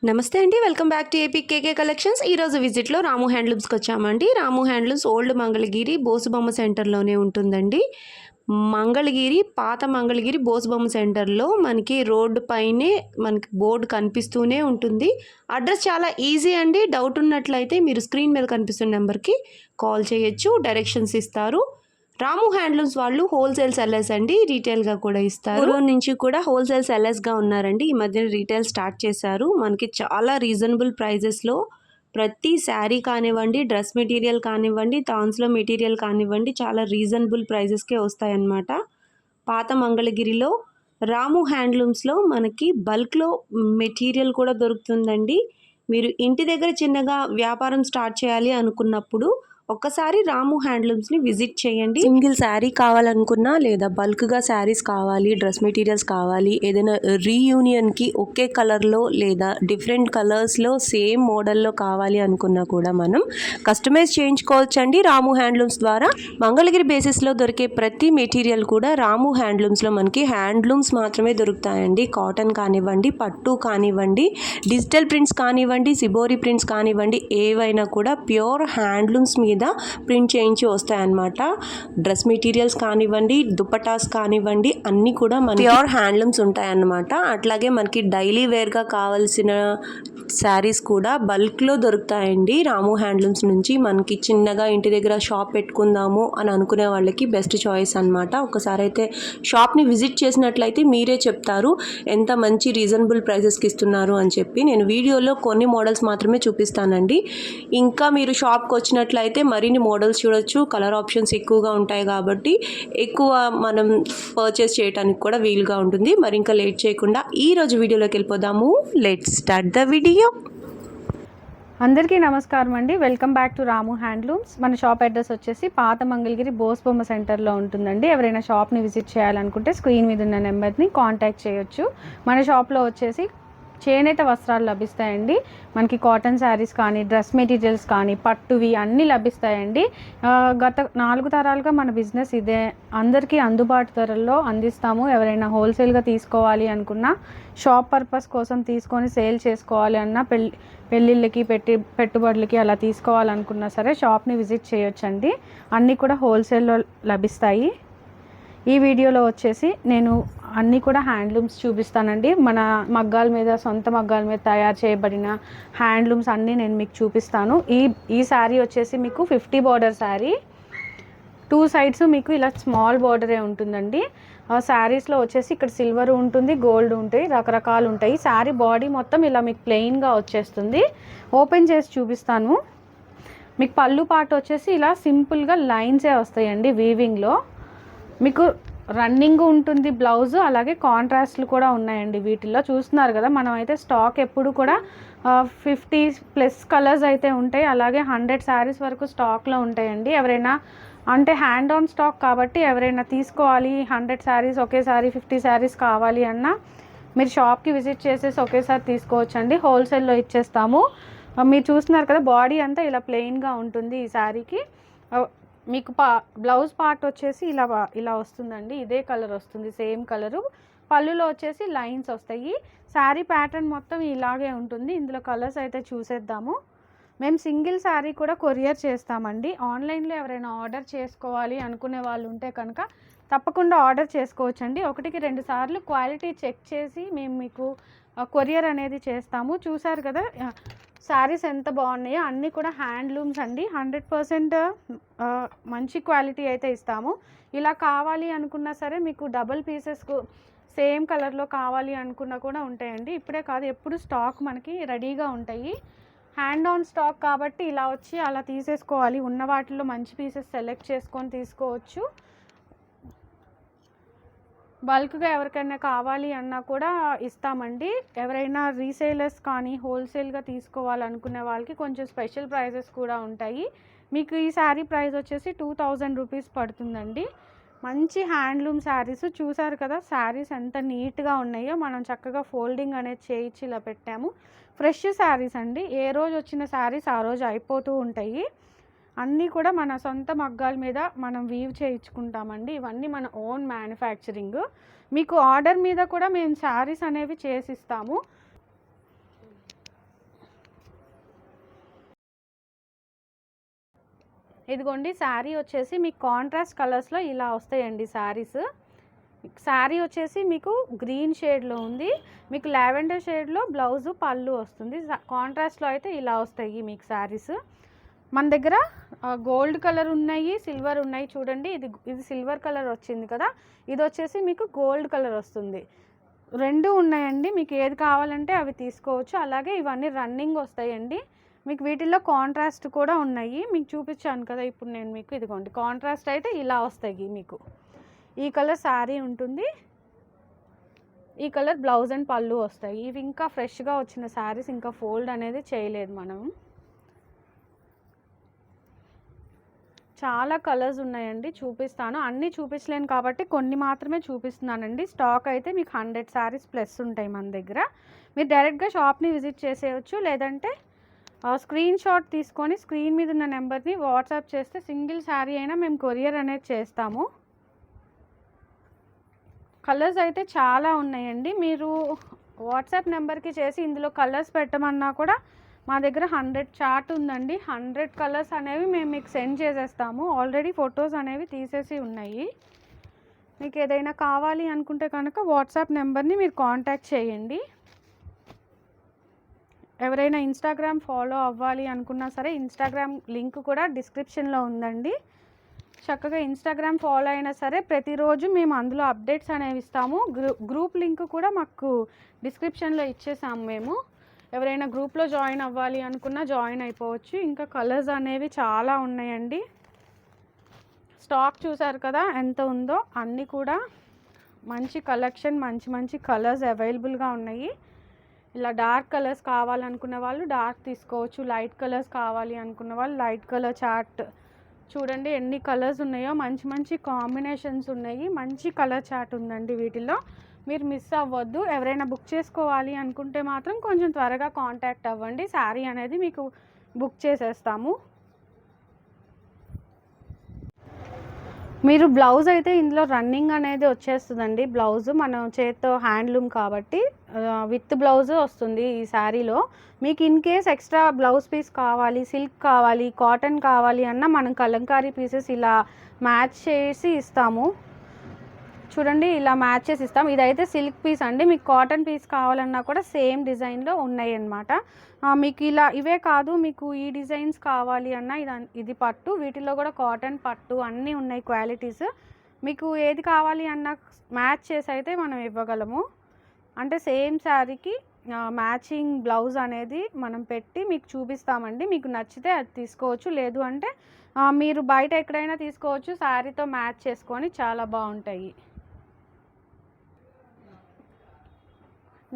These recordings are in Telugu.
నమస్తే అండి, welcome back to AP KK collections. ఈరోజు విజిట్లో రాము హ్యాండ్లూమ్స్కి వచ్చామండి. రాము హ్యాండ్లూమ్స్ ఓల్డ్ మంగళగిరి బోసుబొమ్మ సెంటర్లోనే ఉంటుందండి. మంగళగిరి పాత మంగళగిరి బోసుబొమ్మ సెంటర్లో మనకి రోడ్డు పైనే మనకి బోర్డు కనిపిస్తూనే ఉంటుంది. అడ్రస్ చాలా ఈజీ అండి. డౌట్ ఉన్నట్లయితే మీరు స్క్రీన్ మీద కనిపిస్తున్న నెంబర్కి కాల్ చేయొచ్చు, డైరెక్షన్స్ ఇస్తారు. రాము హ్యాండ్లూమ్స్ వాళ్ళు హోల్సేల్ సెల్లర్స్ అండి, రీటైల్గా కూడా ఇస్తారు. పూర్వం నుంచి కూడా హోల్సేల్ సెల్లర్స్గా ఉన్నారండి. ఈ మధ్యన రీటైల్ స్టార్ట్ చేశారు. మనకి చాలా రీజనబుల్ ప్రైజెస్లో ప్రతి శారీ కానివ్వండి, డ్రెస్ మెటీరియల్ కానివ్వండి, థాన్స్లో మెటీరియల్ కానివ్వండి, చాలా రీజనబుల్ ప్రైజెస్కే వస్తాయన్నమాట. పాత మంగళగిరిలో రాము హ్యాండ్లూమ్స్లో మనకి బల్క్లో మెటీరియల్ కూడా దొరుకుతుందండి. మీరు ఇంటి దగ్గర చిన్నగా వ్యాపారం స్టార్ట్ చేయాలి అనుకున్నప్పుడు ఒక్కసారి రాము హ్యాండ్లూమ్స్ని విజిట్ చేయండి. సింగిల్ శారీ కావాలనుకున్నా, లేదా బల్క్గా శారీస్ కావాలి, డ్రెస్ మెటీరియల్స్ కావాలి, ఏదైనా రీయూనియన్కి ఒకే కలర్లో లేదా డిఫరెంట్ కలర్స్లో సేమ్ మోడల్లో కావాలి అనుకున్నా కూడా మనం కస్టమైజ్ చేయించుకోవచ్చండి రాము హ్యాండ్లూమ్స్ ద్వారా. మంగళగిరి బేసిస్లో దొరికే ప్రతి మెటీరియల్ కూడా రాము హ్యాండ్లూమ్స్లో మనకి హ్యాండ్లూమ్స్ మాత్రమే దొరుకుతాయండి. కాటన్ కానివ్వండి, పట్టు కానివ్వండి, డిజిటల్ ప్రింట్స్ కానివ్వండి, సిబోరి ప్రింట్స్ కానివ్వండి, ఏవైనా కూడా ప్యూర్ హ్యాండ్లూమ్స్ మీద ప్రింట్ చేయించి వస్తాయన్నమాట. డ్రెస్ మెటీరియల్స్ కానివ్వండి, దుపటాస్ కానివ్వండి, అన్నీ కూడా మన ప్యూర్ హ్యాండ్లూమ్స్ ఉంటాయన్నమాట. అట్లాగే మనకి డైలీ వేర్గా కావాల్సిన శారీస్ కూడా బల్క్లో దొరుకుతాయండి రాము హ్యాండ్లూమ్స్ నుంచి. మనకి చిన్నగా ఇంటి దగ్గర షాప్ పెట్టుకుందాము అని అనుకునే వాళ్ళకి బెస్ట్ చాయిస్ అనమాట. ఒకసారి అయితే షాప్ని విజిట్ చేసినట్లయితే మీరే చెప్తారు ఎంత మంచి రీజనబుల్ ప్రైసెస్కి ఇస్తున్నారు అని చెప్పి. నేను వీడియోలో కొన్ని మోడల్స్ మాత్రమే చూపిస్తానండి. ఇంకా మీరు షాప్కి వచ్చినట్లయితే మరిన్ని మోడల్స్ చూడొచ్చు. కలర్ ఆప్షన్స్ ఎక్కువగా ఉంటాయి కాబట్టి ఎక్కువ మనం పర్చేస్ చేయడానికి కూడా వీలుగా ఉంటుంది. మరి ఇంకా లేట్ చేయకుండా ఈరోజు వీడియోలోకి వెళ్ళిపోదాము. Let's start the video. అందరికీ నమస్కారం అండి. Welcome back to Ramu handlooms. మన షాప్ అడ్రస్ వచ్చేసి పాత మంగళగిరి బోసుబొమ్మ సెంటర్లో ఉంటుందండి. ఎవరైనా షాప్ని విజిట్ చేయాలనుకుంటే స్క్రీన్ మీద ఉన్న నెంబర్ని కాంటాక్ట్ చేయొచ్చు. మన షాప్లో వచ్చేసి చేనేత వస్త్రాలు లభిస్తాయండి. మనకి కాటన్ శారీస్ కానీ, డ్రెస్ మెటీరియల్స్ కానీ, పట్టువి అన్నీ లభిస్తాయండి. గత 4 తరాలుగా మన బిజినెస్ ఇదే. అందరికీ అందుబాటు ధరల్లో అందిస్తాము. ఎవరైనా హోల్సేల్గా తీసుకోవాలి అనుకున్నా, షాప్ పర్పస్ కోసం తీసుకొని సేల్ చేసుకోవాలి అన్నా, పెళ్ళిళ్ళకి పెట్టుబడులకి అలా తీసుకోవాలనుకున్నా సరే షాప్ని విజిట్ చేయొచ్చండి. అన్నీ కూడా హోల్సేల్లో లభిస్తాయి. ఈ వీడియోలో వచ్చేసి నేను అన్నీ కూడా హ్యాండ్లూమ్స్ చూపిస్తానండి. మన మగ్గాల మీద, సొంత మగ్గాల మీద తయారు చేయబడిన హ్యాండ్లూమ్స్ అన్నీ నేను మీకు చూపిస్తాను. ఈ శారీ వచ్చేసి మీకు 50 బార్డర్ శారీ. 2 సైడ్స్ మీకు ఇలా స్మాల్ బార్డరే ఉంటుందండి. శారీస్లో వచ్చేసి ఇక్కడ సిల్వర్ ఉంటుంది, గోల్డ్ ఉంటాయి, రకరకాలు ఉంటాయి. శారీ బాడీ మొత్తం ఇలా మీకు ప్లెయిన్గా వచ్చేస్తుంది. ఓపెన్ చేసి చూపిస్తాను. మీకు పళ్ళు పార్ట్ వచ్చేసి ఇలా సింపుల్గా లైన్సే వస్తాయండి. వీవింగ్లో మీకు రన్నింగ్ ఉంటుంది బ్లౌజ్, అలాగే కాంట్రాస్ట్లు కూడా ఉన్నాయండి. వీటిల్లో చూస్తున్నారు కదా, మనం అయితే స్టాక్ ఎప్పుడు కూడా 50+ కలర్స్ అయితే ఉంటాయి. అలాగే 100 శారీస్ వరకు స్టాక్లో ఉంటాయండి. ఎవరైనా అంటే హ్యాండ్ ఆన్ స్టాక్ కాబట్టి ఎవరైనా తీసుకోవాలి, 100 శారీస్ ఒకేసారి 50 శారీస్ కావాలి అన్నా మీరు షాప్కి విజిట్ చేసేసి ఒకేసారి తీసుకోవచ్చండి. హోల్సేల్లో ఇచ్చేస్తాము. మీరు చూస్తున్నారు కదా, బాడీ అంతా ఇలా ప్లెయిన్గా ఉంటుంది ఈ శారీకి. మీకు బ్లౌజ్ పార్ట్ వచ్చేసి ఇలా వస్తుందండి. ఇదే కలర్ వస్తుంది, సేమ్ కలరు. పళ్ళులో వచ్చేసి లైన్స్ వస్తాయి. శారీ ప్యాటర్న్ మొత్తం ఇలాగే ఉంటుంది. ఇందులో కలర్స్ అయితే చూసేద్దాము. మేము సింగిల్ శారీ కూడా కొరియర్ చేస్తామండి. ఆన్లైన్లో ఎవరైనా ఆర్డర్ చేసుకోవాలి అనుకునే వాళ్ళు ఉంటే కనుక తప్పకుండా ఆర్డర్ చేసుకోవచ్చండి. 1-2 సార్లు క్వాలిటీ చెక్ చేసి మేము మీకు కొరియర్ అనేది చేస్తాము. చూసారు కదా శారీస్ ఎంత బాగున్నాయో. అన్నీ కూడా హ్యాండ్లూమ్స్ అండి. 100% మంచి క్వాలిటీ అయితే ఇస్తాము. ఇలా కావాలి అనుకున్నా సరే మీకు డబుల్ పీసెస్కు సేమ్ కలర్లో కావాలి అనుకున్నా కూడా ఉంటాయండి. ఇప్పుడే కాదు, ఎప్పుడు స్టాక్ మనకి రెడీగా ఉంటాయి. హ్యాండ్ ఆన్ స్టాక్ కాబట్టి ఇలా వచ్చి అలా తీసేసుకోవాలి. ఉన్న వాటిల్లో మంచి పీసెస్ సెలెక్ట్ చేసుకొని తీసుకోవచ్చు. బల్క్గా ఎవరికైనా కావాలి అన్నా కూడా ఇస్తామండి. ఎవరైనా రీసేలర్స్ కానీ హోల్సేల్గా తీసుకోవాలనుకునే వాళ్ళకి కొంచెం స్పెషల్ ప్రైజెస్ కూడా ఉంటాయి. మీకు ఈ శారీ ప్రైస్ వచ్చేసి 2000 రూపీస్ పడుతుందండి. మంచి హ్యాండ్లూమ్ శారీస్ చూసారు కదా, శారీస్ ఎంత నీట్గా ఉన్నాయో. మనం చక్కగా ఫోల్డింగ్ అనేది చేయించి ఇలా పెట్టాము. ఫ్రెష్ శారీస్ అండి. ఏ రోజు వచ్చిన శారీస్ ఆ రోజు అయిపోతూ ఉంటాయి. అన్నీ కూడా మన సొంత మగ్గాల మీద మనం వీవ్ చేయించుకుంటామండి. ఇవన్నీ మన ఓన్ మ్యానుఫ్యాక్చరింగ్. మీకు ఆర్డర్ మీద కూడా మేము శారీస్ అనేవి చేసిస్తాము. ఇదిగోండి శారీ వచ్చేసి మీకు కాంట్రాస్ట్ కలర్స్లో ఇలా వస్తాయండి శారీస్. శారీ వచ్చేసి మీకు గ్రీన్ షేడ్లో ఉంది, మీకు లావెండర్ షేడ్లో బ్లౌజు పళ్ళు వస్తుంది. కాంట్రాస్ట్లో అయితే ఇలా వస్తాయి మీకు శారీస్. మన దగ్గర గోల్డ్ కలర్ ఉన్నాయి, సిల్వర్ ఉన్నాయి. చూడండి ఇది సిల్వర్ కలర్ వచ్చింది కదా, ఇది వచ్చేసి మీకు గోల్డ్ కలర్ వస్తుంది. రెండు ఉన్నాయండి, మీకు ఏది కావాలంటే అవి తీసుకోవచ్చు. అలాగే ఇవన్నీ రన్నింగ్ వస్తాయండి. మీకు వీటిల్లో కాంట్రాస్ట్ కూడా ఉన్నాయి, మీకు చూపించాను కదా ఇప్పుడు నేను మీకు. ఇదిగోండి కాంట్రాస్ట్ అయితే ఇలా వస్తాయి మీకు. ఈ కలర్ శారీ ఉంటుంది, ఈ కలర్ బ్లౌజ్ అండ్ పళ్ళు వస్తాయి. ఇవి ఇంకా ఫ్రెష్గా వచ్చిన శారీస్, ఇంకా ఫోల్డ్ అనేది చేయలేదు మనం. చాలా కలర్స్ ఉన్నాయండి, చూపిస్తాను. అన్నీ చూపించలేను కాబట్టి కొన్ని మాత్రమే చూపిస్తున్నానండి. స్టాక్ అయితే మీకు 100 శారీస్ ప్లస్ ఉంటాయి మన దగ్గర. మీరు డైరెక్ట్గా షాప్ని విజిట్ చేసేయచ్చు, లేదంటే స్క్రీన్ షాట్ తీసుకొని స్క్రీన్ మీద ఉన్న నెంబర్ని వాట్సాప్ చేస్తే సింగిల్ శారీ అయినా మేము కొరియర్ అనేది చేస్తాము. కలర్స్ అయితే చాలా ఉన్నాయండి. మీరు వాట్సాప్ నెంబర్కి చేసి ఇందులో కలర్స్ పెట్టమన్నా కూడా మా దగ్గర 100 చార్ట్ ఉందండి. 100 కలర్స్ అనేవి మేము మీకు సెండ్ చేసేస్తాము. ఆల్రెడీ ఫొటోస్ అనేవి తీసేసి ఉన్నాయి. మీకు ఏదైనా కావాలి అనుకుంటే కనుక వాట్సాప్ నెంబర్ని మీరు కాంటాక్ట్ చేయండి. ఎవరైనా ఇన్స్టాగ్రామ్ ఫాలో అవ్వాలి అనుకున్నా సరే ఇన్స్టాగ్రామ్ లింక్ కూడా డిస్క్రిప్షన్లో ఉందండి. చక్కగా ఇన్స్టాగ్రామ్ ఫాలో అయినా సరే ప్రతిరోజు మేము అందులో అప్డేట్స్ అనేవి ఇస్తాము. గ్రూప్ లింక్ కూడా మాకు డిస్క్రిప్షన్లో ఇచ్చేసాము మేము. ఎవరైనా గ్రూప్లో జాయిన్ అవ్వాలి అనుకున్నా జాయిన్ అయిపోవచ్చు. ఇంకా కలర్స్ అనేవి చాలా ఉన్నాయండి. స్టాక్ చూసారు కదా ఎంత ఉందో. అన్నీ కూడా మంచి కలెక్షన్, మంచి మంచి కలర్స్ అవైలబుల్గా ఉన్నాయి. ఇలా డార్క్ కలర్స్ కావాలనుకున్న వాళ్ళు డార్క్ తీసుకోవచ్చు, లైట్ కలర్స్ కావాలి అనుకున్న వాళ్ళు లైట్ కలర్ చార్ట్. చూడండి ఎన్ని కలర్స్ ఉన్నాయో, మంచి మంచి కాంబినేషన్స్ ఉన్నాయి. మంచి కలర్ చార్ట్ ఉందండి వీటిల్లో, మీరు మిస్ అవ్వద్దు. ఎవరైనా బుక్ చేసుకోవాలి అనుకుంటే మాత్రం కొంచెం త్వరగా కాంటాక్ట్ అవ్వండి. శారీ అనేది మీకు బుక్ చేసేస్తాము. మీరు బ్లౌజ్ అయితే ఇందులో రన్నింగ్ అనేది వచ్చేస్తుందండి. బ్లౌజ్ మనం చేత్తో హ్యాండ్లూమ్ కాబట్టి విత్ బ్లౌజ్ వస్తుంది ఈ శారీలో. మీకు in case extra blouse piece కావాలి, సిల్క్ కావాలి, కాటన్ కావాలి అన్న మనం కలంకారీ పీసెస్ ఇలా మ్యాచ్ చేసి ఇస్తాము. చూడండి ఇలా మ్యాచ్ చేసి ఇస్తాం. ఇదైతే సిల్క్ పీస్ అండి. మీకు కాటన్ పీస్ కావాలన్నా కూడా సేమ్ డిజైన్లో ఉన్నాయి అన్నమాట. మీకు ఇలా ఇవే కాదు, మీకు ఈ డిజైన్స్ కావాలి అన్న ఇది పట్టు, వీటిలో కూడా కాటన్ పట్టు అన్నీ ఉన్నాయి క్వాలిటీస్. మీకు ఏది కావాలి అన్న మ్యాచ్ చేసి అయితే మనం ఇవ్వగలము. అంటే సేమ్ శారీకి మ్యాచింగ్ బ్లౌజ్ అనేది మనం పెట్టి మీకు చూపిస్తామండి. మీకు నచ్చితే అది తీసుకోవచ్చు, లేదు అంటే మీరు బయట ఎక్కడైనా తీసుకోవచ్చు. శారీతో మ్యాచ్ చేసుకొని చాలా బాగుంటాయి.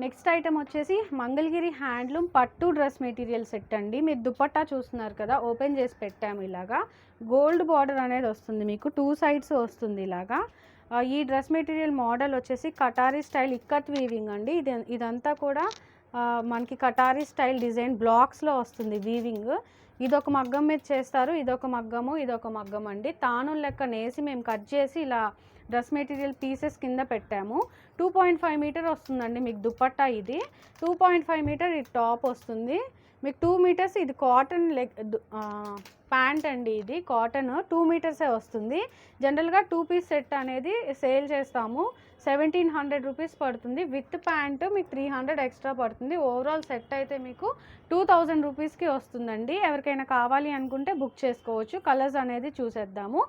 నెక్స్ట్ ఐటమ్ వచ్చేసి మంగళగిరి హ్యాండ్లూమ్ పట్టు డ్రెస్ మెటీరియల్ సెట్ అండి. మీరు దుపట్టా చూస్తున్నారు కదా, ఓపెన్ చేసి పెట్టాము. ఇలాగా గోల్డ్ బార్డర్ అనేది వస్తుంది, మీకు 2 సైడ్స్ వస్తుంది ఇలాగా. ఈ డ్రెస్ మెటీరియల్ మోడల్ వచ్చేసి కటారీ స్టైల్ ఇక్కత్ వీవింగ్ అండి. ఇదంతా కూడా మనకి కటారీ స్టైల్ డిజైన్ బ్లాక్స్లో వస్తుంది వీవింగ్. ఇదొక మగ్గం మీద చేస్తారు, ఇదొక మగ్గము, ఇదొక మగ్గం అండి. తాను లెక్క నేసి మేము కట్ చేసి ఇలా డ్రెస్ మెటీరియల్ పీసెస్ కింద పెట్టాము. 2.5 మీటర్ వస్తుందండి మీకు దుపట్టా. ఇది 2.5 మీటర్ ఇది టాప్ వస్తుంది. మీకు 2 మీటర్స్ ఇది కాటన్ ప్యాంట్ అండి. ఇది కాటన్ 2 మీటర్సే వస్తుంది. జనరల్గా 2 పీస్ సెట్ అనేది సేల్ చేస్తాము. 1700 రూపీస్ పడుతుంది. విత్ ప్యాంట్ మీకు 300 ఎక్స్ట్రా పడుతుంది. ఓవరాల్ సెట్ అయితే మీకు 2000 రూపీస్కి వస్తుందండి. ఎవరికైనా కావాలి అనుకుంటే బుక్ చేసుకోవచ్చు. కలర్స్ అనేది చూసేద్దాము.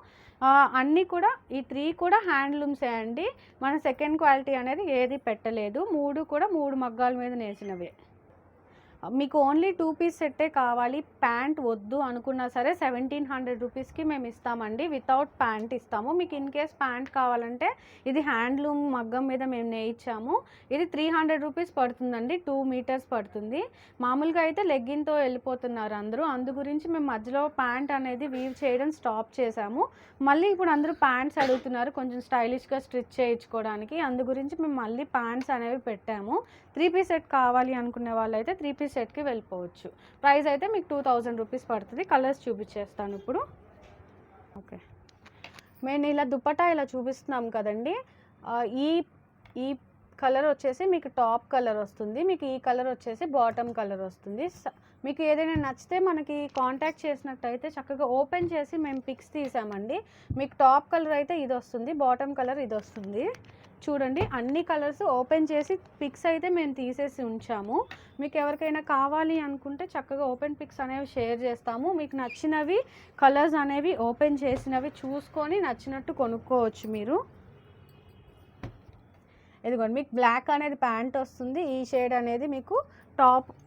అన్నీ కూడా ఈ 3 కూడా హ్యాండ్లూమ్సే అండి. మన సెకండ్ క్వాలిటీ అనేది ఏది పెట్టలేదు. 3 కూడా 3 మగ్గాల మీద నేసినవే. మీకు ఓన్లీ 2 పీస్ సెట్టే కావాలి, ప్యాంట్ వద్దు అనుకున్నా సరే 1700 రూపీస్కి మేము ఇస్తామండి. వితౌట్ ప్యాంట్ ఇస్తాము. మీకు ఇన్ కేస్ ప్యాంట్ కావాలంటే ఇది హ్యాండ్లూమ్ మగ్గం మీద మేము నేయించాము. ఇది 300 రూపీస్ పడుతుందండి. 2 మీటర్స్ పడుతుంది. మామూలుగా అయితే లెగ్గిన్తో వెళ్ళిపోతున్నారు అందరూ. అందు గురించి మేము మధ్యలో ప్యాంట్ అనేది వీవ్ చేయడం స్టాప్ చేసాము. మళ్ళీ ఇప్పుడు అందరూ ప్యాంట్స్ అడుగుతున్నారు కొంచెం స్టైలిష్గా స్టిచ్ చేయించుకోవడానికి. అందు గురించి మేము మళ్ళీ ప్యాంట్స్ అనేవి పెట్టాము. 3 పీస్ సెట్ కావాలి అనుకునే వాళ్ళైతే 3 పీస్ సెట్కి వెళ్ళిపోవచ్చు. ప్రైస్ అయితే మీకు 2000 రూపీస్ పడుతుంది. కలర్స్ చూపించేస్తాను ఇప్పుడు. ఓకే, మేము ఇలా దుపట్టా ఇలా చూపిస్తున్నాం కదండి. ఈ కలర్ వచ్చేసి మీకు టాప్ కలర్ వస్తుంది, మీకు ఈ కలర్ వచ్చేసి బాటమ్ కలర్ వస్తుంది. మీకు ఏదైనా నచ్చితే మనకి కాంటాక్ట్ చేసినట్టయితే చక్కగా ఓపెన్ చేసి మేము పిక్స్ తీసామండి. మీకు టాప్ కలర్ అయితే ఇది వస్తుంది, బాటమ్ కలర్ ఇది వస్తుంది. చూడండి అన్ని కలర్స్ ఓపెన్ చేసి పిక్స్ అయితే మేము తీసేసి ఉంచాము. మీకు ఎవరికైనా కావాలి అనుకుంటే చక్కగా ఓపెన్ పిక్స్ అనేవి షేర్ చేస్తాము. మీకు నచ్చినవి కలర్స్ అనేవి ఓపెన్ చేసినవి చూసుకొని నచ్చినట్టు కొనుక్కోవచ్చు మీరు. ఇదిగోండి మీకు బ్లాక్ అనేది ప్యాంట్ వస్తుంది, ఈ షేడ్ అనేది మీకు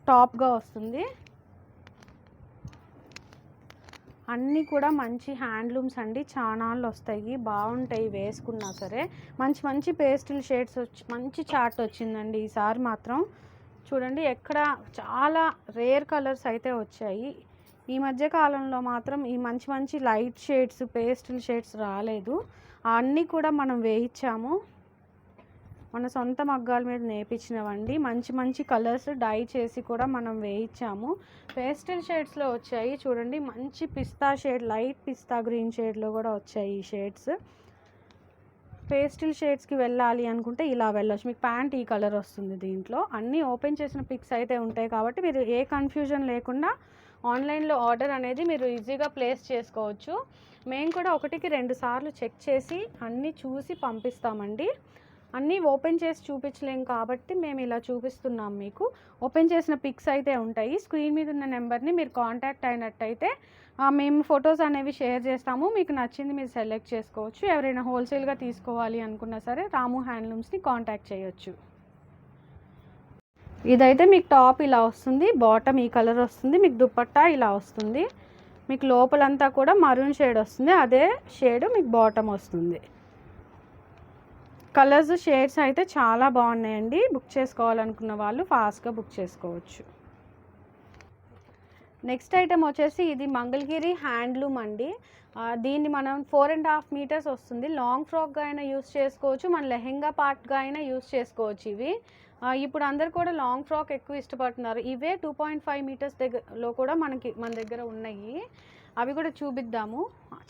టాప్గా వస్తుంది. అన్నీ కూడా మంచి హ్యాండ్లూమ్స్ అండి, చానాళ్ళు వస్తాయి, బాగుంటాయి వేసుకున్నా సరే. మంచి మంచి పేస్టల్ షేడ్స్ మంచి చార్ట్ వచ్చిందండి ఈసారి మాత్రం. చూడండి ఎక్కడ చాలా రేర్ కలర్స్ అయితే వచ్చాయి. ఈ మధ్య కాలంలో మాత్రం ఈ మంచి మంచి లైట్ షేడ్స్ పేస్టల్ షేడ్స్ రాలేదు. అన్నీ కూడా మనం వేయించాము, మన సొంత మగ్గాల మీద నేర్పించినవండి. మంచి మంచి కలర్స్ డై చేసి కూడా మనం వేయించాము. పేస్టల్ షేడ్స్లో వచ్చాయి చూడండి, మంచి పిస్తా షేడ్, లైట్ పిస్తా గ్రీన్ షేడ్లో కూడా వచ్చాయి ఈ షేడ్స్. పేస్టల్ షేడ్స్కి వెళ్ళాలి అనుకుంటే ఇలా వెళ్ళొచ్చు. మీకు ప్యాంట్ ఈ కలర్ వస్తుంది. దీంట్లో అన్నీ ఓపెన్ చేసిన పిక్స్ అయితే ఉంటాయి కాబట్టి మీరు ఏ కన్ఫ్యూజన్ లేకుండా ఆన్లైన్లో ఆర్డర్ అనేది మీరు ఈజీగా ప్లేస్ చేసుకోవచ్చు. మేము కూడా 1-2 సార్లు చెక్ చేసి అన్నీ చూసి పంపిస్తామండి. అన్నీ ఓపెన్ చేసి చూపించలేం కాబట్టి మేము ఇలా చూపిస్తున్నాం మీకు. ఓపెన్ చేసిన పిక్స్ అయితే ఉంటాయి. స్క్రీన్ మీద ఉన్న నెంబర్ని మీరు కాంటాక్ట్ అయినట్టయితే మేము ఫొటోస్ అనేవి షేర్ చేస్తాము. మీకు నచ్చింది మీరు సెలెక్ట్ చేసుకోవచ్చు. ఎవరైనా హోల్సేల్గా తీసుకోవాలి అనుకున్నా సరే రాము హ్యాండ్లూమ్స్ని కాంటాక్ట్ చేయొచ్చు. ఇదైతే మీకు టాప్ ఇలా వస్తుంది, బాటమ్ ఈ కలర్ వస్తుంది, మీకు దుపట్టా ఇలా వస్తుంది. మీకు లోపలంతా కూడా మరూన్ షేడ్ వస్తుంది, అదే షేడ్ మీకు బాటమ్ వస్తుంది. కలర్స్ షేడ్స్ అయితే చాలా బాగున్నాయండి. బుక్ చేసుకోవాలనుకున్న వాళ్ళు ఫాస్ట్గా బుక్ చేసుకోవచ్చు. నెక్స్ట్ ఐటమ్ వచ్చేసి ఇది మంగళగిరి హ్యాండ్లూమ్ అండి. దీన్ని మనం 4.5 మీటర్స్ వస్తుంది. లాంగ్ ఫ్రాక్గా అయినా యూస్ చేసుకోవచ్చు, మన లెహెంగా పార్ట్గా అయినా యూస్ చేసుకోవచ్చు. ఇవి ఇప్పుడు అందరు కూడా లాంగ్ ఫ్రాక్ ఎక్కువ ఇష్టపడుతున్నారు. ఇవే 2.5 మీటర్స్ దగ్గరలో కూడా మన దగ్గర ఉన్నాయి. అవి కూడా చూపిద్దాము.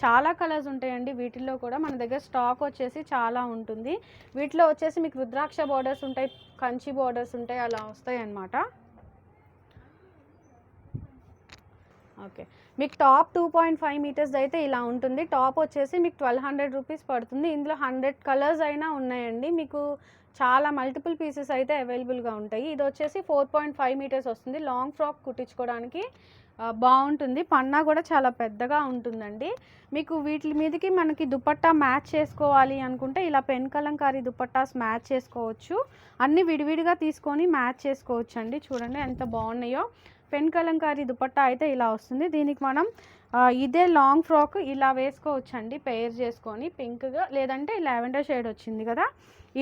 చాలా కలర్స్ ఉంటాయండి వీటిల్లో కూడా. మన దగ్గర స్టాక్ వచ్చేసి చాలా ఉంటుంది. వీటిలో వచ్చేసి మీకు రుద్రాక్ష బార్డర్స్ ఉంటాయి, కంచి బార్డర్స్ ఉంటాయి, అలా వస్తాయి అన్నమాట. ఓకే, మీకు టాప్ 2.5 మీటర్స్ అయితే ఇలా ఉంటుంది. టాప్ వచ్చేసి మీకు 1200 రూపీస్ పడుతుంది. ఇందులో 100 కలర్స్ అయినా ఉన్నాయండి. మీకు చాలా మల్టిపుల్ పీసెస్ అయితే అవైలబుల్గా ఉంటాయి. ఇది వచ్చేసి 4.5 మీటర్స్ వస్తుంది. లాంగ్ ఫ్రాక్ కుట్టించుకోవడానికి బాగుంటుంది. పన్నా కూడా చాలా పెద్దగా ఉంటుందండి. మీకు వీటి మీదకి మనకి దుపట్టా మ్యాచ్ చేసుకోవాలి అనుకుంటే ఇలా పెన్ కలంకారీ దుపట్టాస్ మ్యాచ్ చేసుకోవచ్చు. అన్నీ విడివిడిగా తీసుకొని మ్యాచ్ చేసుకోవచ్చు అండి. చూడండి ఎంత బాగున్నాయో. పెన్ కలంకారీ దుపట్టా అయితే ఇలా వస్తుంది. దీనికి మనం ఇదే లాంగ్ ఫ్రాక్ ఇలా వేసుకోవచ్చు అండి, పెయిర్ చేసుకొని పింక్గా, లేదంటే లావెండర్ షేడ్ వచ్చింది కదా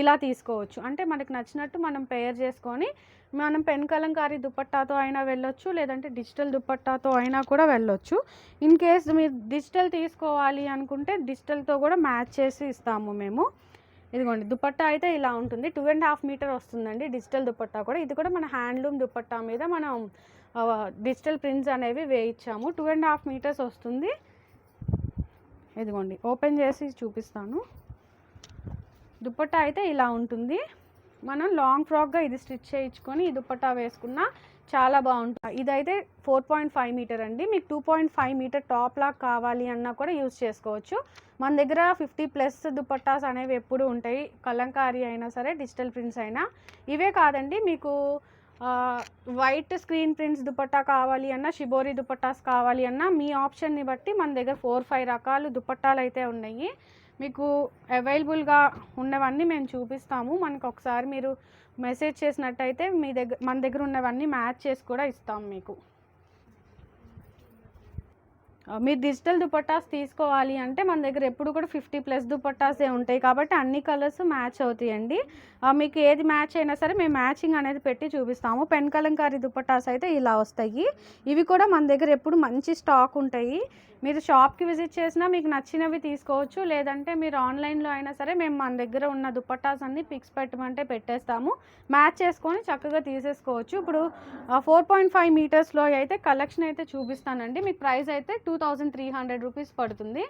ఇలా తీసుకోవచ్చు. అంటే మనకు నచ్చినట్టు మనం పెయిర్ చేసుకొని మనం పెన్ కలంకారీ దుపట్టాతో అయినా వెళ్ళొచ్చు, లేదంటే డిజిటల్ దుపట్టాతో అయినా కూడా వెళ్ళొచ్చు. ఇన్ కేస్ మీరు డిజిటల్ తీసుకోవాలి అనుకుంటే డిజిటల్తో కూడా మ్యాచ్ చేసి ఇస్తాము మేము. ఇదిగోండి దుపట్టా అయితే ఇలా ఉంటుంది. 2.5 మీటర్ వస్తుందండి డిజిటల్ దుపట్టా కూడా. ఇది కూడా మన హ్యాండ్లూమ్ దుపట్టా మీద మనం డిజిటల్ ప్రింట్స్ అనేవి వేయించాము. 2.5 మీటర్స్ వస్తుంది. ఇదిగోండి ఓపెన్ చేసి చూపిస్తాను. దుపట్టా అయితే ఇలా ఉంటుంది. మనం లాంగ్ ఫ్రాక్గా ఇది స్టిచ్ చేయించుకొని ఈ దుపట్టా వేసుకున్నా చాలా బాగుంటుంది. ఇదైతే 4.5 మీటర్ అండి. మీకు 2.5 మీటర్ టాప్ లాక్ కావాలి అన్నా కూడా యూజ్ చేసుకోవచ్చు. మన దగ్గర 50+ దుపట్టాస్ అనేవి ఎప్పుడు ఉంటాయి, కలంకారీ అయినా సరే డిజిటల్ ప్రింట్స్ అయినా. ఇవే కాదండి, మీకు వైట్ స్క్రీన్ ప్రింట్స్ దుపట్టా కావాలి అన్నా, షిబోరి దుపట్టాస్ కావాలి అన్నా మీ ఆప్షన్ని బట్టి మన దగ్గర 4-5 రకాలు దుపట్టాలు అయితే ఉన్నాయి. మీకు అవైలబుల్గా ఉన్నవన్నీ మేము చూపిస్తాము. మనకు ఒకసారి మీరు మెసేజ్ చేసినట్టయితే మన దగ్గర ఉన్నవన్నీ మ్యాచ్ చేసి కూడా ఇస్తాం మీకు. మీరు డిజిటల్ దుపట్టాస్ తీసుకోవాలి అంటే మన దగ్గర ఎప్పుడు కూడా 50+ దుపట్టాసే ఉంటాయి కాబట్టి అన్ని కలర్స్ మ్యాచ్ అవుతాయండి. మీకు ఏది మ్యాచ్ అయినా సరే మేము మ్యాచింగ్ అనేది పెట్టి చూపిస్తాము. పెన్ కలంకారీ దుపట్టాస్ అయితే ఇలా వస్తాయి. ఇవి కూడా మన దగ్గర ఎప్పుడు మంచి స్టాక్ ఉంటాయి. మీరు షాప్కి విజిట్ చేసినా మీకు నచ్చినవి తీసుకోవచ్చు, లేదంటే మీరు ఆన్లైన్లో అయినా సరే మేము మన దగ్గర ఉన్న దుపట్టాస్ అన్ని పిక్స్ పెట్టమంటే పెట్టేస్తాము. మ్యాచ్ చేసుకొని చక్కగా తీసేసుకోవచ్చు. ఇప్పుడు 4.5 మీటర్స్లో అయితే కలెక్షన్ అయితే చూపిస్తానండి. మీకు ప్రైస్ అయితే 2300 రూపీస్ పడుతుంది.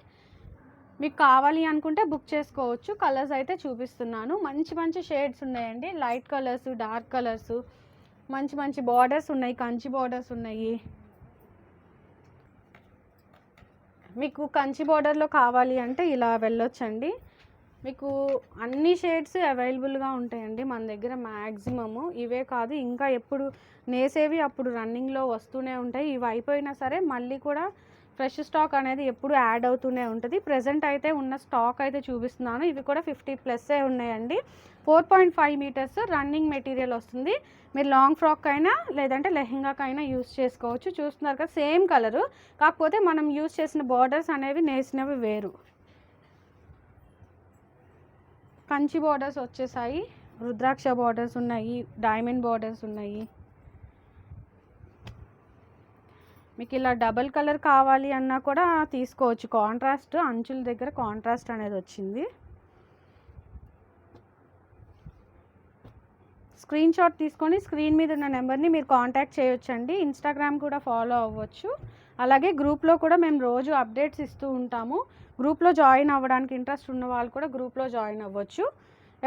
మీకు కావాలి అనుకుంటే బుక్ చేసుకోవచ్చు. కలర్స్ అయితే చూపిస్తున్నాను. మంచి మంచి షేడ్స్ ఉన్నాయండి. లైట్ కలర్స్, డార్క్ కలర్స్, మంచి మంచి బార్డర్స్ ఉన్నాయి. కంచి బార్డర్స్ ఉన్నాయి. మీకు కంచి బార్డర్లో కావాలి అంటే ఇలా వెళ్ళొచ్చండి. మీకు అన్ని షేడ్స్ అవైలబుల్గా ఉంటాయండి మన దగ్గర. మ్యాక్సిమము ఇవే కాదు, ఇంకా ఎప్పుడు నేసేవి అప్పుడు రన్నింగ్లో వస్తూనే ఉంటాయి. ఇవి అయిపోయినా సరే మళ్ళీ కూడా ఫ్రెష్ స్టాక్ అనేది ఎప్పుడు యాడ్ అవుతూనే ఉంటుంది. ప్రజెంట్ అయితే ఉన్న స్టాక్ అయితే చూపిస్తున్నాను. ఇవి కూడా 50+ ఉన్నాయండి. 4.5 మీటర్స్ రన్నింగ్ మెటీరియల్ వస్తుంది. మీరు లాంగ్ ఫ్రాక్ అయినా లేదంటే లెహెంగాకైనా యూస్ చేసుకోవచ్చు. చూస్తున్నారు కదా, సేమ్ కలరు, కాకపోతే మనం యూస్ చేసిన బార్డర్స్ అనేవి నేసినవి వేరు. కంచి బార్డర్స్ వచ్చేసాయి. రుద్రాక్ష బార్డర్స్ ఉన్నాయి. డైమండ్ బార్డర్స్ ఉన్నాయి. మీకు ఇలా డబల్ కలర్ కావాలి అన్నా కూడా తీసుకోవచ్చు. కాంట్రాస్ట్, అంచుల దగ్గర కాంట్రాస్ట్ అనేది వచ్చింది. స్క్రీన్ షాట్ తీసుకొని స్క్రీన్ మీద ఉన్న నెంబర్ని మీరు కాంటాక్ట్ చేయొచ్చండి. ఇన్స్టాగ్రామ్ కూడా ఫాలో అవ్వచ్చు. అలాగే గ్రూప్లో కూడా మేము రోజు అప్డేట్స్ ఇస్తూ ఉంటాము. గ్రూప్లో జాయిన్ అవ్వడానికి ఇంట్రెస్ట్ ఉన్న వాళ్ళు కూడా గ్రూప్లో జాయిన్ అవ్వచ్చు.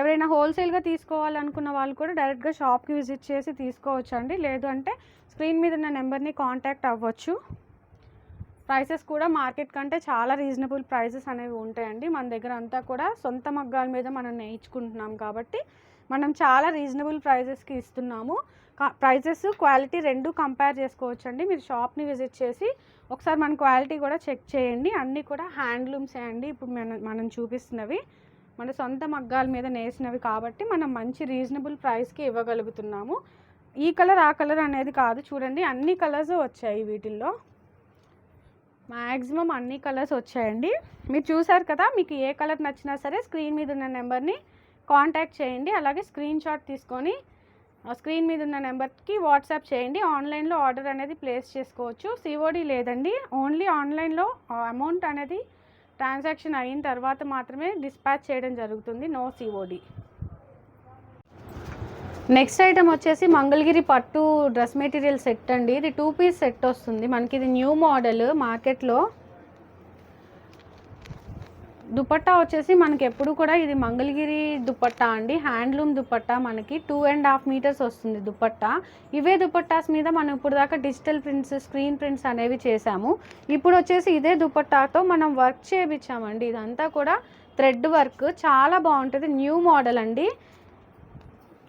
ఎవరైనా హోల్సేల్గా తీసుకోవాలనుకున్న వాళ్ళు కూడా డైరెక్ట్గా షాప్కి విజిట్ చేసి తీసుకోవచ్చు అండి. లేదు అంటే స్క్రీన్ మీద ఉన్న నెంబర్ని కాంటాక్ట్ అవ్వచ్చు. ప్రైసెస్ కూడా మార్కెట్ కంటే చాలా రీజనబుల్ ప్రైసెస్ అనేవి ఉంటాయండి. మన దగ్గర అంతా కూడా సొంత మగ్గాల మీద మనం నేర్చుకుంటున్నాం కాబట్టి మనం చాలా రీజనబుల్ ప్రైజెస్కి ఇస్తున్నాము. ప్రైజెస్, క్వాలిటీ రెండు కంపేర్ చేసుకోవచ్చు అండి. మీరు షాప్ని విజిట్ చేసి ఒకసారి మన క్వాలిటీ కూడా చెక్ చేయండి. అన్నీ కూడా హ్యాండ్లూమ్సే అండి. ఇప్పుడు మనం చూపిస్తున్నవి మన సొంత మగ్గాల మీద నేసినవి కాబట్టి మనం మంచి రీజనబుల్ ప్రైస్కి ఇవ్వగలుగుతున్నాము. ఈ కలర్ ఆ కలర్ అనేది కాదు, చూడండి అన్ని కలర్స్ వచ్చాయి. వీటిల్లో మ్యాక్సిమం అన్ని కలర్స్ వచ్చాయండి. మీరు చూసారు కదా, మీకు ఏ కలర్ నచ్చినా సరే స్క్రీన్ మీద ఉన్న నెంబర్ని కాంటాక్ట్ చేయండి. అలాగే స్క్రీన్ షాట్ తీసుకొని స్క్రీన్ మీద ఉన్న నెంబర్కి వాట్సాప్ చేయండి. ఆన్లైన్లో ఆర్డర్ అనేది ప్లేస్ చేసుకోవచ్చు. సిఓడి లేదండి, ఓన్లీ ఆన్లైన్లో అమౌంట్ అనేది ట్రాన్సాక్షన్ అయిన తర్వాత మాత్రమే డిస్పాచ్ చేయడం జరుగుతుంది. No COD. నెక్స్ట్ ఐటమ్ వచ్చేసి మంగళగిరి పట్టు డ్రెస్ మెటీరియల్ సెట్ అండి. ఇది 2 పీస్ సెట్ వస్తుంది మనకి. ఇది న్యూ మోడల్ మార్కెట్లో. దుపట్టా వచ్చేసి మనకి ఎప్పుడు కూడా ఇది మంగళగిరి దుపట్టా అండి. హ్యాండ్లూమ్ దుపట్టా. మనకి 2.5 మీటర్స్ వస్తుంది దుపట్టా. ఇవే దుపట్టాస్ మీద మనం ఇప్పుడు దాకా డిజిటల్ ప్రింట్స్, స్క్రీన్ ప్రింట్స్ అనేవి చేసాము. ఇప్పుడు వచ్చేసి ఇదే దుపట్టాతో మనం వర్క్ చేయించామండి. ఇదంతా కూడా థ్రెడ్ వర్క్, చాలా బాగుంటుంది. న్యూ మోడల్ అండి.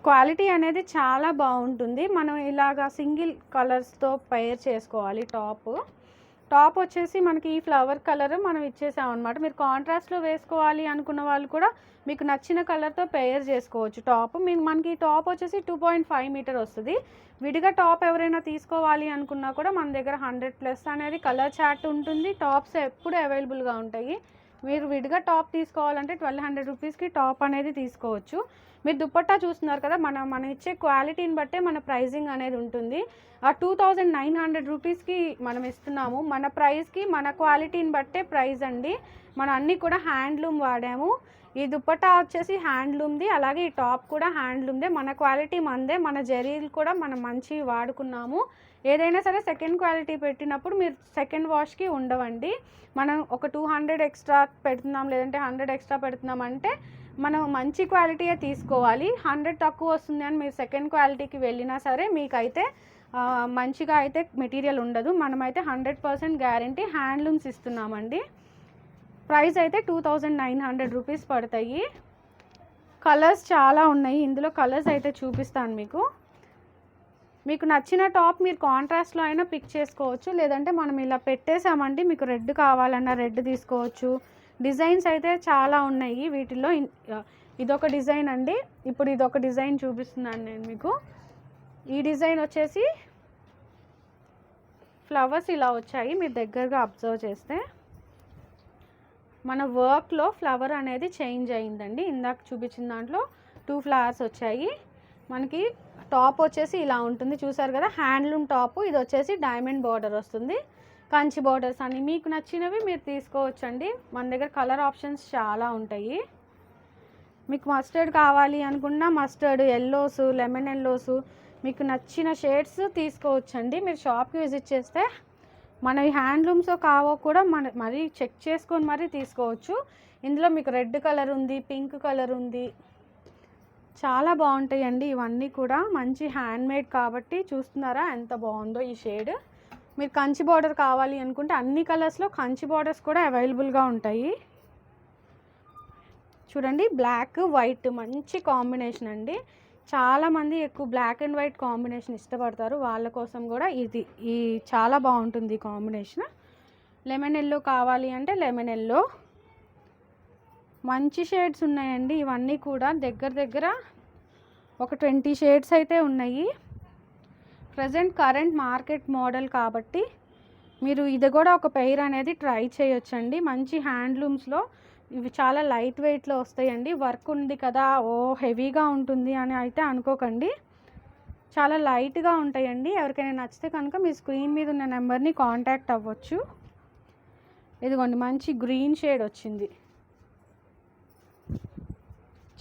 క్వాలిటీ అనేది చాలా బాగుంటుంది. మనం ఇలాగా సింగిల్ కలర్స్తో పేర్ చేసుకోవాలి. టాప్ వచ్చేసి మనకి ఈ ఫ్లవర్ కలర్ మనం ఇచ్చేసాం అనమాట. మీరు కాంట్రాస్ట్లో వేసుకోవాలి అనుకున్న వాళ్ళు కూడా మీకు నచ్చిన కలర్తో పేర్ చేసుకోవచ్చు. మనకి టాప్ వచ్చేసి 2.5 మీటర్ వస్తుంది. విడిగా టాప్ ఎవరైనా తీసుకోవాలి అనుకున్నా కూడా మన దగ్గర 100+ అనేది కలర్ చార్ట్ ఉంటుంది. టాప్స్ ఎప్పుడు అవైలబుల్గా ఉంటాయి. మీరు విడిగా టాప్ తీసుకోవాలంటే 1200 రూపీస్కి టాప్ అనేది తీసుకోవచ్చు. మీరు దుపట్టా చూస్తున్నారు కదా, మనం ఇచ్చే క్వాలిటీని బట్టే మన ప్రైజింగ్ అనేది ఉంటుంది. ఆ 2900 రూపీస్కి మనం ఇస్తున్నాము. మన ప్రైస్కి మన క్వాలిటీని బట్టే ప్రైస్ అండి. మనం అన్నీ కూడా హ్యాండ్లూమ్ వాడాము. ఈ దుపట్టా వచ్చేసి హ్యాండ్లూమ్ది, అలాగే ఈ టాప్ కూడా హ్యాండ్లూమ్దే. మన క్వాలిటీ మనదే. మన జరీలు కూడా మనం మంచివి వాడుకున్నాము. ఏదైనా సరే సెకండ్ క్వాలిటీ పెట్టినప్పుడు మీరు సెకండ్ వాష్కి ఉండవండి. మనం ఒక 200 ఎక్స్ట్రా పెడుతున్నాం, లేదంటే 100 ఎక్స్ట్రా పెడుతున్నాం అంటే మనం మంచి క్వాలిటీయే తీసుకోవాలి. 100 తక్కువ వస్తుంది అని మీరు సెకండ్ క్వాలిటీకి వెళ్ళినా సరే మీకైతే మంచిగా అయితే మెటీరియల్ ఉండదు. మనమైతే 100% గ్యారంటీ హ్యాండ్లూమ్స్ ఇస్తున్నామండి. ప్రైస్ అయితే 2900 రూపీస్ పడతాయి. కలర్స్ చాలా ఉన్నాయి. ఇందులో కలర్స్ అయితే చూపిస్తాను మీకు నచ్చిన టాప్ మీరు కాంట్రాస్ట్లో అయినా పిక్ చేసుకోవచ్చు. లేదంటే మనం ఇలా పెట్టేసామండి, మీకు రెడ్ కావాలన్నా రెడ్ తీసుకోవచ్చు. డిజైన్స్ అయితే చాలా ఉన్నాయి వీటిల్లో. ఇదొక డిజైన్ అండి. ఇప్పుడు ఇదొక డిజైన్ చూపిస్తున్నాను నేను మీకు. ఈ డిజైన్ వచ్చేసి ఫ్లవర్స్ ఇలా వచ్చాయి. మీరు దగ్గరగా అబ్జర్వ్ చేస్తే మన వర్క్లో ఫ్లవర్ అనేది చేంజ్ అయిందండి. ఇందాక చూపించిన దాంట్లో 2 ఫ్లవర్స్ వచ్చాయి. మనకి టాప్ వచ్చేసి ఇలా ఉంటుంది, చూసారు కదా, హ్యాండ్లూమ్ టాప్. ఇది వచ్చేసి డైమండ్ బార్డర్ వస్తుంది. కంచి బార్డర్స్ అని మీకు నచ్చినవి మీరు తీసుకోవచ్చండి. మన దగ్గర కలర్ ఆప్షన్స్ చాలా ఉంటాయి. మీకు మస్టర్డ్ కావాలి అనుకున్నా మస్టర్డ్, ఎల్లోస్, లెమన్ ఎల్లోస్, మీకు నచ్చిన షేడ్స్ తీసుకోవచ్చండి. మీరు షాప్కి విజిట్ చేస్తే మన హ్యాండ్లూమ్స్ కావో కూడా మరీ చెక్ చేసుకొని మరీ తీసుకోవచ్చు. ఇందులో మీకు రెడ్ కలర్ ఉంది, పింక్ కలర్ ఉంది, చాలా బాగుంటాయండి ఇవన్నీ కూడా. మంచి హ్యాండ్మేడ్ కాబట్టి చూస్తున్నారా ఎంత బాగుందో ఈ షేడ్. మీరు కంచి బార్డర్ కావాలి అనుకుంటే అన్ని కలర్స్లో కంచి బార్డర్స్ కూడా అవైలబుల్గా ఉంటాయి. చూడండి బ్లాక్ వైట్ మంచి కాంబినేషన్ అండి. చాలామంది ఎక్కువ బ్లాక్ అండ్ వైట్ కాంబినేషన్ ఇష్టపడతారు, వాళ్ళ కోసం కూడా ఈ చాలా బాగుంటుంది ఈ కాంబినేషన్. లెమన్ ఎల్లో కావాలి అంటే లెమన్ ఎల్లో, మంచి షేడ్స్ ఉన్నాయండి ఇవన్నీ కూడా. దగ్గర ఒక 20 షేడ్స్ అయితే ఉన్నాయి. ప్రజెంట్ కరెంట్ మార్కెట్ మోడల్ కాబట్టి మీరు ఇది కూడా ఒక పెయిర్ అనేది ట్రై చేయొచ్చండి. మంచి హ్యాండ్లూమ్స్లో ఇవి చాలా లైట్ వెయిట్లో వస్తాయండి. వర్క్ ఉంది కదా ఓ హెవీగా ఉంటుంది అని అయితే అనుకోకండి, చాలా లైట్గా ఉంటాయండి. ఎవరికైనా నచ్చితే కనుక మీ స్క్రీన్ మీద ఉన్న నెంబర్ని కాంటాక్ట్ అవ్వచ్చు. ఇదిగోండి మంచి గ్రీన్ షేడ్ వచ్చింది,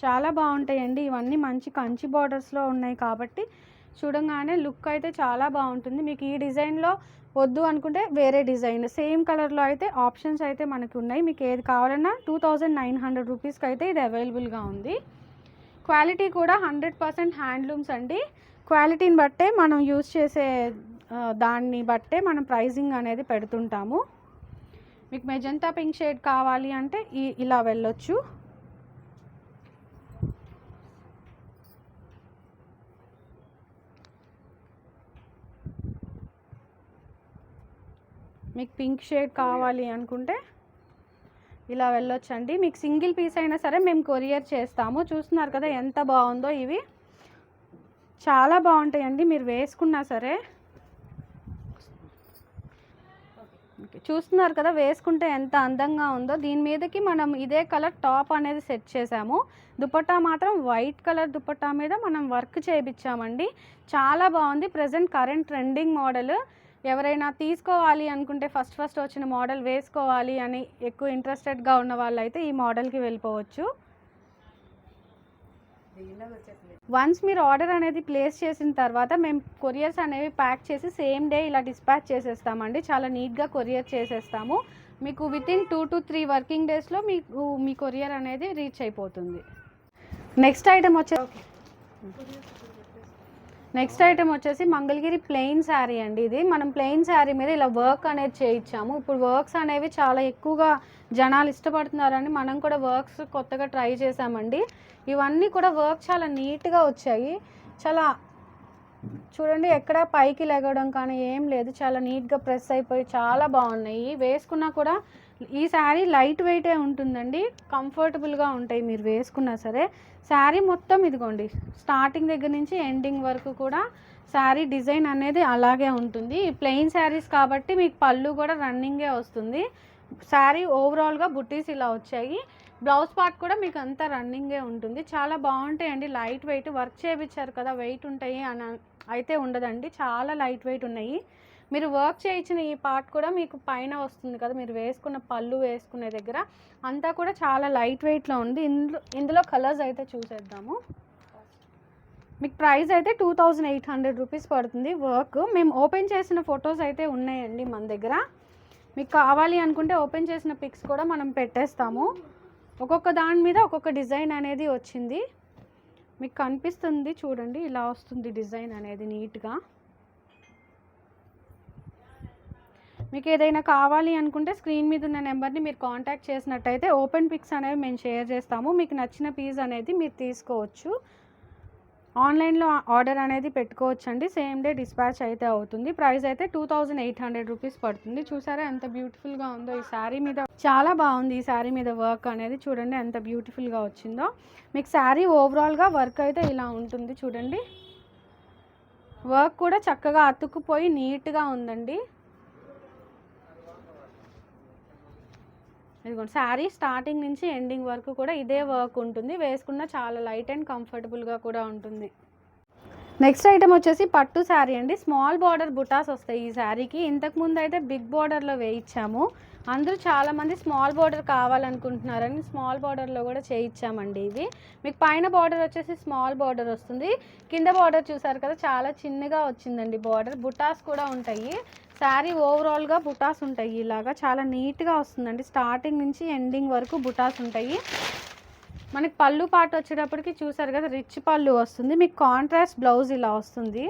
చాలా బాగుంటాయండి ఇవన్నీ. మంచి కంచి బార్డర్స్లో ఉన్నాయి కాబట్టి చూడంగానే లుక్ అయితే చాలా బాగుంటుంది. మీకు ఈ డిజైన్లో వద్దు అనుకుంటే వేరే డిజైన్ సేమ్ కలర్లో అయితే ఆప్షన్స్ అయితే మనకి ఉన్నాయి. మీకు ఏది కావాలన్నా 2900 రూపీస్కి అయితే ఇది అవైలబుల్గా ఉంది. క్వాలిటీ కూడా 100% హ్యాండ్లూమ్స్ అండి. క్వాలిటీని బట్టే మనం యూజ్ చేసే దాన్ని బట్టే మనం ప్రైజింగ్ అనేది పెడుతుంటాము. మీకు మెజంతా పింక్ షేడ్ కావాలి అంటే ఇలా వెళ్ళొచ్చు. మీకు పింక్ షేడ్ కావాలి అనుకుంటే ఇలా వెళ్ళొచ్చండి. మీకు సింగిల్ పీస్ అయినా సరే మేము కొరియర్ చేస్తాము. చూస్తున్నారు కదా ఎంత బాగుందో, ఇవి చాలా బాగుంటాయండి మీరు వేసుకున్నా సరే. చూస్తున్నారు కదా వేసుకుంటే ఎంత అందంగా ఉందో. దీని మీదకి మనం ఇదే కలర్ టాప్ అనేది సెట్ చేసాము. దుపట్టా మాత్రం వైట్ కలర్ దుపట్టా మీద మనం వర్క్ చేయించామండి, చాలా బాగుంది. Present current trending model. ఎవరైనా తీసుకోవాలి అనుకుంటే ఫస్ట్ వచ్చిన మోడల్ వేసుకోవాలి అని ఎక్కువ ఇంట్రెస్టెడ్గా ఉన్న వాళ్ళైతే ఈ మోడల్కి వెళ్ళిపోవచ్చు. వన్స్ మీరు ఆర్డర్ అనేది ప్లేస్ చేసిన తర్వాత మేము కొరియర్స్ అనేవి ప్యాక్ చేసి సేమ్ డే ఇలా డిస్పాచ్ చేసేస్తామండి. చాలా నీట్గా కొరియర్ చేసేస్తాము. మీకు వితిన్ 2 to 3 వర్కింగ్ డేస్లో మీకు మీ కొరియర్ అనేది రీచ్ అయిపోతుంది. నెక్స్ట్ ఐటమ్ వచ్చేసి మంగళగిరి ప్లెయిన్ శారీ అండి. ఇది మనం ప్లెయిన్ శారీ మీద ఇలా వర్క్ అనేది చేయించాము. ఇప్పుడు వర్క్స్ అనేవి చాలా ఎక్కువగా జనాలు ఇష్టపడుతున్నారని మనం కూడా వర్క్స్ కొత్తగా ట్రై చేసామండి. ఇవన్నీ కూడా వర్క్ చాలా నీట్గా వచ్చాయి. చాలా చూడండి ఎక్కడ పైకి లెగడం కానీ ఏం లేదు, చాలా నీట్గా ప్రెస్ అయిపోయి చాలా బాగున్నాయి. వేసుకున్నా కూడా ఈ శారీ లైట్ వెయిటే ఉంటుందండి, కంఫర్టబుల్గా ఉంటాయి మీరు వేసుకున్నా సరే. శారీ మొత్తం ఇదిగోండి స్టార్టింగ్ దగ్గర నుంచి ఎండింగ్ వరకు కూడా శారీ డిజైన్ అనేది అలాగే ఉంటుంది. ప్లెయిన్ శారీస్ కాబట్టి మీకు పళ్ళు కూడా రన్నింగే వస్తుంది. శారీ ఓవరాల్గా బుట్టీస్ ఇలా వచ్చాయి. బ్లౌజ్ పార్ట్ కూడా మీకు అంతా రన్నింగే ఉంటుంది. చాలా బాగుంటాయండి, లైట్ వెయిట్. వర్క్ చేయించారు కదా వెయిట్ ఉంటాయి అని అయితే ఉండదండి, చాలా లైట్ వెయిట్ ఉన్నాయి. మీరు వర్క్ చేయించిన ఈ పార్ట్ కూడా మీకు పైన వస్తుంది కదా, మీరు వేసుకున్న పళ్ళు వేసుకునే దగ్గర అంతా కూడా చాలా లైట్ వెయిట్లో ఉంది. ఇందులో కలర్స్ అయితే చూసేద్దాము. మీకు ప్రైస్ అయితే 2800 రూపీస్ పడుతుంది. వర్క్ మేము ఓపెన్ చేసిన ఫొటోస్ అయితే ఉన్నాయండి మన దగ్గర. మీకు కావాలి అనుకుంటే ఓపెన్ చేసిన పిక్స్ కూడా మనం పెట్టేస్తాము. ఒక్కొక్క దాని మీద ఒక్కొక్క డిజైన్ అనేది వచ్చింది, మీకు కనిపిస్తుంది చూడండి. ఇలా వస్తుంది డిజైన్ అనేది నీట్గా. మీకు ఏదైనా కావాలి అనుకుంటే స్క్రీన్ మీద ఉన్న నెంబర్ని మీరు కాంటాక్ట్ చేసినట్టయితే ఓపెన్ పిక్స్ అనేవి మేము షేర్ చేస్తాము. మీకు నచ్చిన పీస్ అనేది మీరు తీసుకోవచ్చు. ఆన్లైన్లో ఆర్డర్ అనేది పెట్టుకోవచ్చు అండి, సేమ్ డే డిస్పాచ్ అయితే అవుతుంది. ప్రైస్ అయితే 2800 రూపీస్ పడుతుంది. చూసారా ఎంత బ్యూటిఫుల్గా ఉందో ఈ శారీ మీద, చాలా బాగుంది ఈ శారీ మీద వర్క్ అనేది. చూడండి ఎంత బ్యూటిఫుల్గా వచ్చిందో. మీకు శారీ ఓవరాల్గా వర్క్ అయితే ఇలా ఉంటుంది చూడండి. వర్క్ కూడా చక్కగా అతుక్కుపోయి నీట్గా ఉందండి. ఇదిగోండి శారీ స్టార్టింగ్ నుంచి ఎండింగ్ వరకు కూడా ఇదే వర్క్ ఉంటుంది. వేసుకున్న చాలా లైట్ అండ్ కంఫర్టబుల్గా కూడా ఉంటుంది. నెక్స్ట్ ఐటమ్ వచ్చేసి పట్టు శారీ అండి. స్మాల్ బార్డర్ బుటాస్ వస్తాయి ఈ శారీకి. ఇంతకుముందు అయితే బిగ్ బార్డర్లో వేయించాము. అందరూ చాలామంది స్మాల్ బార్డర్ కావాలనుకుంటున్నారని స్మాల్ బార్డర్లో కూడా చేయించామండి. ఇవి మీకు పైన బార్డర్ వచ్చేసి స్మాల్ బార్డర్ వస్తుంది, కింద బార్డర్ చూసారు కదా చాలా చిన్నగా వచ్చిందండి బార్డర్. బుటాస్ కూడా ఉంటాయి. శారీ ఓవరాల్గా బుటాస్ ఉంటాయి, ఇలాగా చాలా నీట్గా వస్తుందండి. స్టార్టింగ్ నుంచి ఎండింగ్ వరకు బుటాస్ ఉంటాయి. మనకి పళ్ళు పాట వచ్చేటప్పటికి చూసారు కదా, రిచ్ పళ్ళు వస్తుంది. మీకు కాంట్రాస్ట్ బ్లౌజ్ ఇలా వస్తుంది.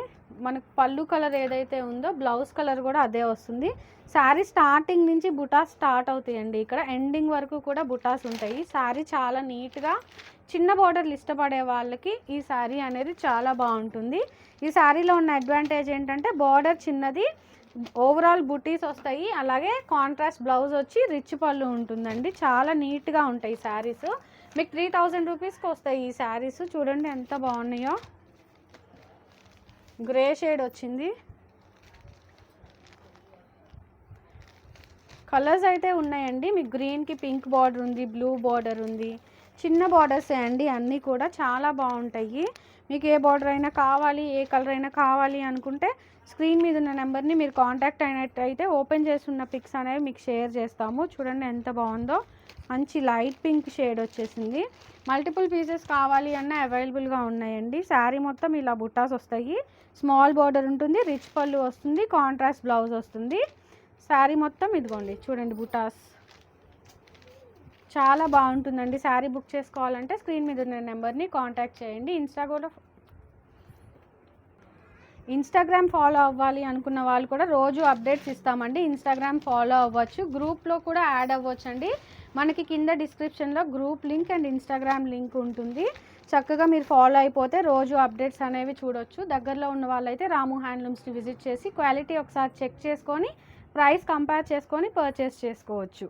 మనకు పళ్ళు కలర్ ఏదైతే ఉందో బ్లౌజ్ కలర్ కూడా అదే వస్తుంది. శారీ స్టార్టింగ్ నుంచి బుటాస్ స్టార్ట్ అవుతాయండి, ఇక్కడ ఎండింగ్ వరకు కూడా బుటాస్ ఉంటాయి. శారీ చాలా నీట్గా, చిన్న బార్డర్లు ఇష్టపడే వాళ్ళకి ఈ శారీ అనేది చాలా బాగుంటుంది. ఈ శారీలో ఉన్న అడ్వాంటేజ్ ఏంటంటే బార్డర్ చిన్నది, ఓవరాల్ బుటీస్ వస్తాయి, అలాగే కాంట్రాస్ట్ బ్లౌజ్ వచ్చి రిచ్ పళ్ళు ఉంటుందండి. చాలా నీట్గా ఉంటాయి శారీస్. మీకు 3000 రూపీస్కి వస్తాయి ఈ శారీస్. చూడండి ఎంత బాగున్నాయో, గ్రే షేడ్ వచ్చింది. కలర్స్ అయితే ఉన్నాయండి. మీకు గ్రీన్కి పింక్ బార్డర్ ఉంది, బ్లూ బార్డర్ ఉంది. చిన్న బార్డర్సే అండి అన్నీ కూడా, చాలా బాగుంటాయి. మీకు ఏ బార్డర్ అయినా కావాలి, ఏ కలర్ అయినా కావాలి అనుకుంటే స్క్రీన్ మీద ఉన్న నెంబర్ని మీరు కాంటాక్ట్ అయినట్టయితే ఓపెన్ చేస్తున్న పిక్స్ అనేవి మీకు షేర్ చేస్తాము. చూడండి ఎంత బాగుందో, మంచి లైట్ పింక్ షేడ్ వచ్చేసింది. మల్టిపుల్ పీసెస్ కావాలి అన్న అవైలబుల్గా ఉన్నాయండి. శారీ మొత్తం ఇలా బుట్టాస్ వస్తాయి, స్మాల్ బార్డర్ ఉంటుంది, రిచ్ పళ్ళు వస్తుంది, కాంట్రాస్ట్ బ్లౌజ్ వస్తుంది. శారీ మొత్తం ఇదిగోండి చూడండి బుటాస్, చాలా బాగుంటుందండి. శారీ బుక్ చేసుకోవాలంటే స్క్రీన్ మీద ఉన్న నెంబర్ని కాంటాక్ట్ చేయండి. ఇన్స్టాగ్రామ్ ఫాలో అవ్వాలి అనుకున్న వాళ్ళు కూడా రోజు అప్డేట్స్ ఇస్తామండి. ఇన్స్టాగ్రామ్ ఫాలో అవ్వచ్చు, గ్రూప్లో కూడా యాడ్ అవ్వచ్చు అండి. మనకి కింద డిస్క్రిప్షన్లో group link and Instagram link ఉంటుంది. చక్కగా మీరు ఫాలో అయిపోతే రోజు అప్డేట్స్ అనేవి చూడొచ్చు. దగ్గరలో ఉన్న వాళ్ళైతే రాము హ్యాండ్లూమ్స్ని విజిట్ చేసి క్వాలిటీ ఒకసారి చెక్ చేసుకొని ప్రైస్ కంపేర్ చేసుకొని పర్చేస్ చేసుకోవచ్చు.